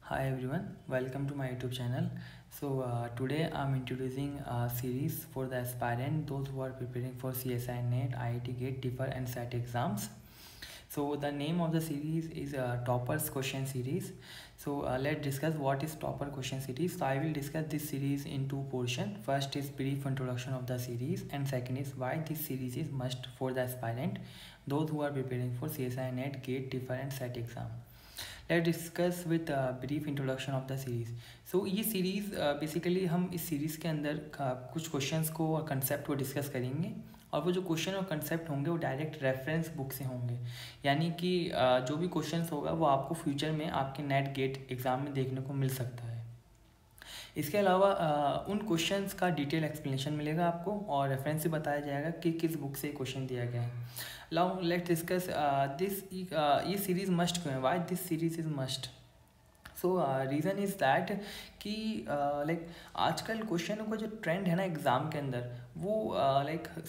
Hi everyone, welcome to my YouTube channel. Today I'm introducing a series for the aspirant, those who are preparing for CSI NET, IIT GATE, TIFR and SAT exams. So the name of the series is Toppers Question Series. Let's discuss what is Topper Question Series. So I will discuss this series in two portions. First is brief introduction of the series and second is why this series is must for the aspirant, those who are preparing for CSI NET, GATE, TIFR and SAT exam. Let discuss with brief introduction of the series. ये series basically हम इस series के अंदर कुछ questions को और concept को discuss करेंगे और वो जो क्वेश्चन और कंसेप्ट होंगे वो डायरेक्ट रेफरेंस बुक से होंगे, यानी कि जो भी क्वेश्चंस होगा वो आपको फ्यूचर में आपके नेट गेट एग्ज़ाम में देखने को मिल सकता है। इसके अलावा उन क्वेश्चंस का डिटेल एक्सप्लेनेशन मिलेगा आपको और रेफरेंस से बताया जाएगा कि किस बुक से क्वेश्चन दिया गया है। Now let's discuss this. ये सीरीज़ मस्ट क्यों है, why this series is must. Reason is that कि लाइक आजकल क्वेश्चनों का जो ट्रेंड है ना एग्ज़ाम के अंदर वो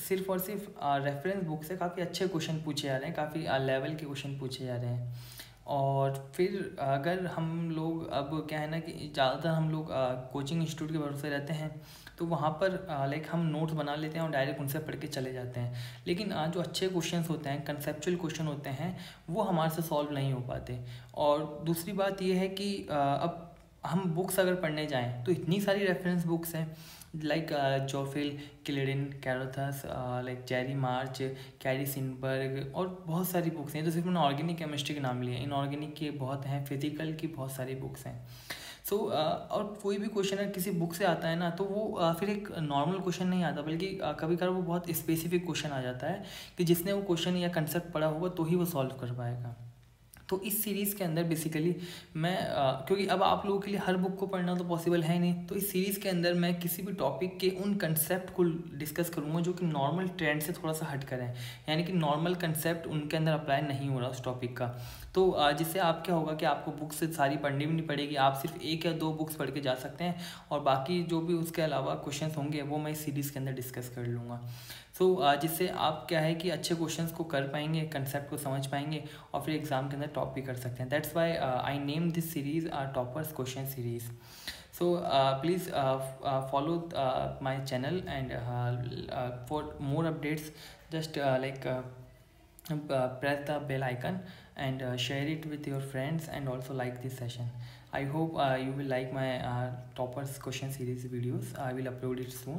सिर्फ और सिर्फ रेफरेंस बुक से काफ़ी अच्छे क्वेश्चन पूछे जा रहे हैं, काफ़ी लेवल के क्वेश्चन पूछे जा रहे हैं। और फिर अगर हम लोग अब क्या है ना कि ज़्यादातर हम लोग कोचिंग इंस्टीट्यूट के भरोसे रहते हैं, तो वहाँ पर हम नोट्स बना लेते हैं और डायरेक्ट उनसे पढ़ के चले जाते हैं। लेकिन जो अच्छे क्वेश्चंस होते हैं, कंसेप्चुअल क्वेश्चन होते हैं, वो हमारे से सॉल्व नहीं हो पाते। और दूसरी बात ये है कि अब हम बुक्स अगर पढ़ने जाएँ तो इतनी सारी रेफरेंस बुक्स हैं, लाइक जोफिल, किलेडिन, कैरोथस, लाइक जेरी मार्च, कैरी सिनबर्ग और बहुत सारी बुक्स हैं। तो सिर्फ मैंने ऑर्गेनिक केमिस्ट्री के नाम लिए, इनऑर्गेनिक के बहुत हैं, फिजिकल की बहुत सारी बुक्स हैं। और कोई भी क्वेश्चन अगर किसी बुक से आता है ना तो वो फिर एक नॉर्मल क्वेश्चन नहीं आता, बल्कि कभी कभार वो बहुत स्पेसिफिक क्वेश्चन आ जाता है कि जिसने वो क्वेश्चन या कंसेप्ट पढ़ा होगा तो ही वो सॉल्व कर पाएगा। तो इस सीरीज़ के अंदर बेसिकली मैं क्योंकि अब आप लोगों के लिए हर बुक को पढ़ना तो पॉसिबल है नहीं, तो इस सीरीज़ के अंदर मैं किसी भी टॉपिक के उन कंसेप्ट को डिस्कस करूँगा जो कि नॉर्मल ट्रेंड से थोड़ा सा हट कर है, यानी कि नॉर्मल कंसेप्ट उनके अंदर अप्लाई नहीं हो रहा उस टॉपिक का। तो जिससे आप क्या होगा कि आपको बुक्स सारी पढ़नी भी नहीं पड़ेगी, आप सिर्फ एक या दो बुक्स पढ़ के जा सकते हैं और बाकी जो भी उसके अलावा क्वेश्चन होंगे वो मैं इस सीरीज़ के अंदर डिस्कस कर लूँगा। जिससे आप क्या है कि अच्छे क्वेश्चंस को कर पाएंगे, कंसेप्ट को समझ पाएंगे और फिर एग्जाम के अंदर टॉप भी कर सकते हैं। That's why I name this series toppers question series. Please follow my channel and for more updates just press the bell icon and share it with your friends and also like this session. I hope you will like my toppers question series videos. I will upload it soon.